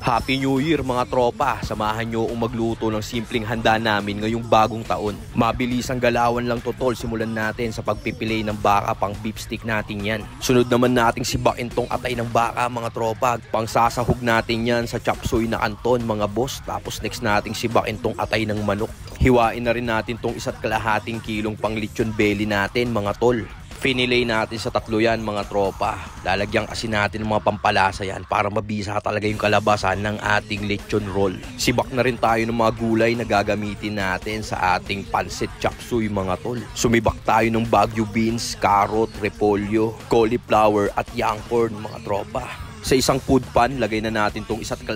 Happy New Year mga tropa! Samahan nyo akong magluto ng simpleng handa namin ngayong bagong taon. Mabilis ang galawan lang to tol, simulan natin sa pagpipilay ng baka pang beef steak natin yan. Sunod naman nating sibakin tong atay ng baka mga tropa. Pang sasahog natin yan sa chop suey na kanton mga boss. Tapos next nating sibakin tong atay ng manok. Hiwain na rin natin tong 1.5 kilong pang lechon belly natin mga tol. Finilay natin sa tatlo yan mga tropa. Lalagyan kasi natin ng mga pampalasa yan para mabisa talaga yung kalabasan ng ating lechon roll. Sibak na rin tayo ng mga gulay na gagamitin natin sa ating pancit chop suey mga tol. Sumibak tayo ng Baguio beans, carrot, repolyo, cauliflower at young corn mga tropa. Sa isang food pan, lagay na natin tong 1.5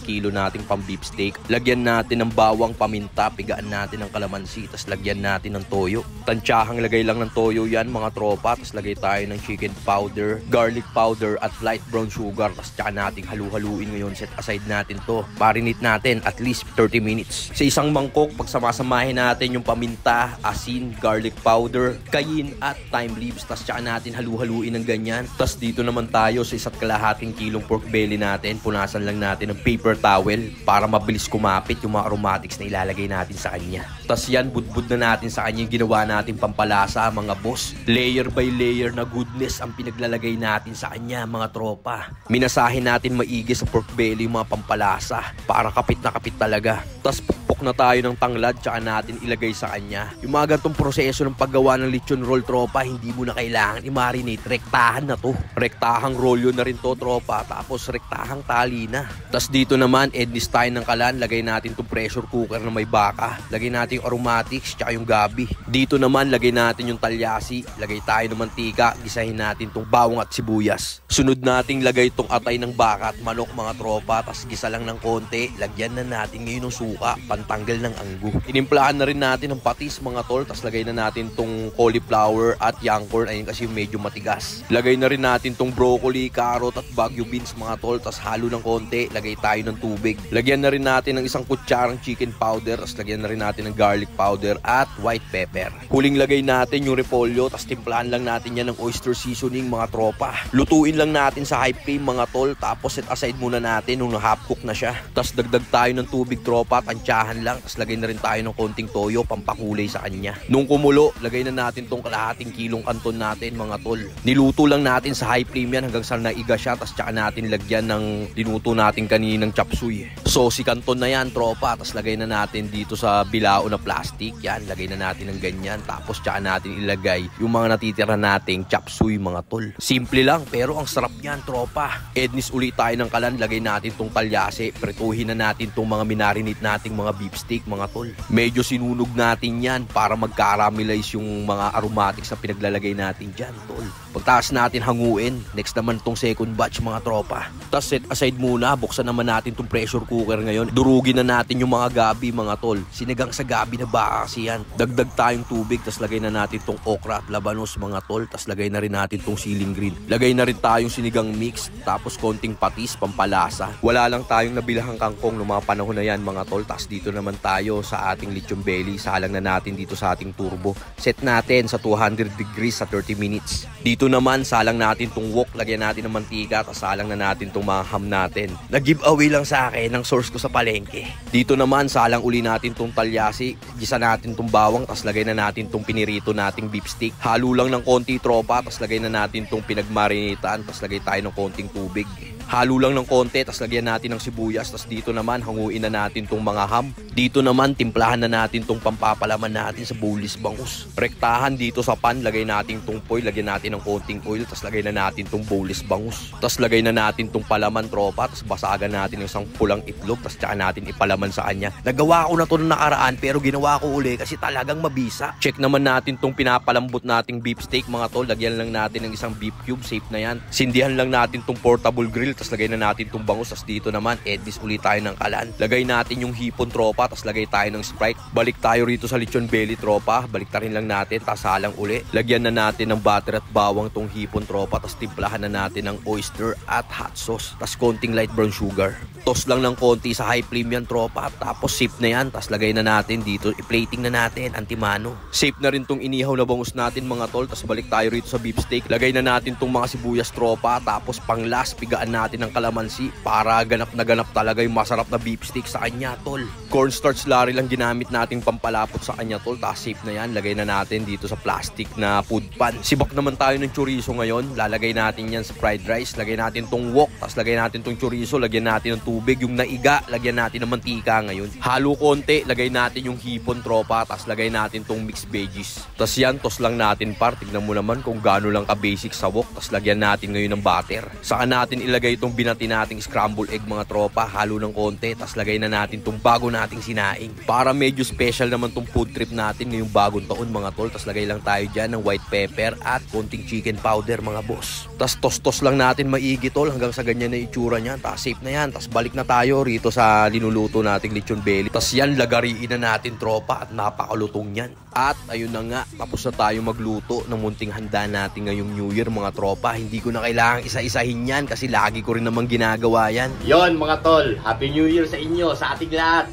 kilo nating pang beef steak. Lagyan natin ng bawang, paminta, pigaan natin ng kalamansi, tas lagyan natin ng toyo. Tantsahang lagay lang ng toyo yan mga tropa, tas lagay tayo ng chicken powder, garlic powder at light brown sugar. Tas tsaka nating halu-haluin ngayon, set aside natin to. Marinate natin at least 30 minutes. Sa isang mangkok, pagsamasamahin natin yung paminta, asin, garlic powder, cayenne at thyme leaves. Tas tsaka natin halu-haluin ng ganyan. Tas dito naman tayo sa 1.5 kilong pork belly natin, punasan lang natin ng paper towel para mabilis kumapit yung mga aromatics na ilalagay natin sa kanya. Tas yan, budbud na natin sa kanya yung ginawa natin pampalasa mga boss. Layer by layer na goodness ang pinaglalagay natin sa kanya mga tropa. Minasahin natin maigi sa pork belly yung mga pampalasa para kapit na kapit talaga. Tas pukpok na tayo ng tanglad tsaka natin ilagay sa kanya. Yung mga gantong proseso ng paggawa ng lechon roll tropa, hindi mo na kailangan i-marinate. Rektahan na to. Rektahang rolyo na rin to tropa. Tapos rektahang tali na. Tapos dito naman, ednis tayo ng kalan. Lagay natin itong pressure cooker na may baka. Lagay natin yung aromatics tsaka yung gabi. Dito naman, lagay natin yung talyasi. Lagay tayo ng mantika. Gisahin natin itong bawang at sibuyas. Sunod nating lagay itong atay ng baka at manok mga tropa. Tapos gisa lang ng konti. Lagyan na natin ngayon ng suka. Pantanggal ng anggo. Inimplahan na rin natin ng patis mga tol. Tapos lagay na natin itong cauliflower at young corn. Ayun kasi medyo matigas. Lagay na rin natin itong broccoli, carrot at Baguio beans mga tol, tas halo ng konti, lagay tayo ng tubig. Lagyan na rin natin ng 1 kutsarang chicken powder, tas lagyan na rin natin ng garlic powder at white pepper. Huling lagay natin yung repolyo, tas timplahan lang natin yan ng oyster seasoning mga tropa. Lutuin lang natin sa high flame mga tol, tapos set aside muna natin nung half cook na siya. Tas dagdag tayo ng tubig tropa, tansyahan lang, tas lagay na rin tayo ng konting toyo, pampakulay sa kanya. Nung kumulo, lagay na natin tong kalahating kilong kanton natin mga tol. Niluto lang natin sa high flame yan hanggang sa naiga siya, tas tsaka natin lagyan ng dinuto natin kaninang chop suey. So si kanton na yan tropa, tas lagay na natin dito sa bilao na plastic. Yan, lagay na natin ng ganyan. Tapos tsaka natin ilagay yung mga natitira nating chop suey mga tol. Simple lang pero ang sarap yan tropa. Ednis ulit tayo ng kalan, lagay natin tong talyase. Pretuhin na natin tong mga minarinate nating mga beef steak mga tol. Medyo sinunog natin yan para mag-caramelize yung mga aromatics na pinaglalagay natin dyan tol. Pagtaas natin hanguin. Next naman tong second batch mga tropa. Tapos set aside muna, buksan naman natin tong pressure cooker ngayon. Durugin na natin yung mga gabi mga tol. Sinigang sa gabi na baka kasi yan. Dagdag tayong tubig, tapos lagay na natin tong okra at labanos mga tol. Tapos lagay na rin natin tong siling green. Lagay na rin tayong sinigang mix, tapos konting patis, pampalasa. Wala lang tayong nabilahang kangkong noong mga panahon na yan mga tol. Tapos dito naman tayo sa ating lechon belly. Salang na natin dito sa ating turbo. Set natin sa 200 degrees sa 30 minutes. Dito naman, salang natin tong wok. Lagyan natin ng mantika, tapos salang na natin itong mga ham natin. Nag-giveaway lang sa akin ng source ko sa palengke. Dito naman, salang uli natin itong talyasi. Gisa natin itong bawang, tapos lagay na natin itong pinirito nating beef steak. Halo lang ng konti tropa, tapos lagay na natin itong pinagmarinitan, tapos lagay tayo ng konting tubig. Halo lang ng konti, tapos lagyan natin ng sibuyas. Tapos dito naman, hanguin na natin itong mga ham. Dito naman, timplahan na natin itong pampapalaman natin sa boneless bangus. Rektahan dito sa pan, lagay natin itong foil, lagyan natin ng konting oil, tapos lagay na natin itong boneless bangus. Tapos lagay na natin itong palaman tropa, tapos basagan natin ng isang pulang itlog, tapos tsaka natin ipalaman sa kanya. Nagawa ko na to nung nakaraan, pero ginawa ko uli kasi talagang mabisa. Check naman natin itong pinapalambot nating beef steak mga tol. Lagyan lang natin ng isang beef cube, safe na yan. Sindihan lang natin itong portable grill, tapos lagay na natin itong bangus. Tapos dito naman, edis ulit tayo ng kalan. Lagay natin yung hipon tropa, tapos lagay tayo ng Sprite. Balik tayo rito sa lechon belly tropa. Balik rin lang natin, tapos salang uli. Lagyan na natin ng butter at bawang tong hipon tropa, tapos timplahan na natin ng oyster at hot sauce. Tapos konting light brown sugar. Toss lang ng konti sa high flame yan tropa. Tapos sip na yan, tapos lagay na natin dito. I-plating na natin, antimano. Safe na rin tong inihaw na bangus natin mga tol. Tapos balik tayo rito sa beef steak. Lagay na natin tong mga sibuyas tropa. Tapos pang last, pigaan natin ng kalamansi para ganap na ganap talaga yung masarap na beef stick sa kanya, tol. Cornstarch slurry lang ginamit nating pampalapot sa kanya, tol. Tapos safe na yan. Lagay na natin dito sa plastic na food pan. Sibak naman tayo ng chorizo ngayon. Lalagay natin yan sa fried rice. Lagay natin tong wok. Tapos lagay natin tong chorizo. Lagyan natin ng tubig. Yung naiga, lagyan natin ng mantika ngayon. Halo konti. Lagay natin yung hipon, tropa. Tapos lagay natin tong mixed veggies. Tapos yan, tos lang natin, par. Tignan mo naman kung gaano lang ka-basic sa wok. Tapos lagyan natin ngayon ng butter. Saka natin ilagay itong binati nating scramble egg, mga tropa. Halo ng konti. Tapos lagay na natin itong bago nating sinaing. Para medyo special naman itong food trip natin ngayong bagong taon, mga tol. Tapos lagay lang tayo dyan ng white pepper at konting chicken powder, mga boss. Tapos tos-tos lang natin maigi, tol. Hanggang sa ganyan na itsura niyan. Tapos safe na yan. Tapos balik na tayo rito sa linuluto nating lechon belly. Tapos yan, lagariin na natin, tropa. At napakalutong yan. At ayun na nga, tapos na tayo magluto ng munting handa natin ngayong New Year, mga tropa. Hindi ko na kailangang isa-isahin yan kasi lagi ko rin namang ginagawa yan. Yon mga tol, Happy New Year sa inyo, sa ating lahat.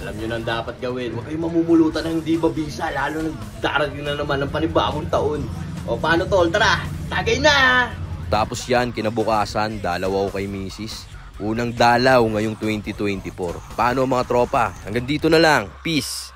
Alam nyo nang dapat gawin. Huwag kayong mamumulutan ng hindi mabisa, lalo nang darating na naman ng panibagong taon. O paano tol, tara, tagay na! Tapos yan, kinabukasan, dalaw ako kay misis. Unang dalaw ngayong 2024. Paano mga tropa? Hanggang dito na lang. Peace!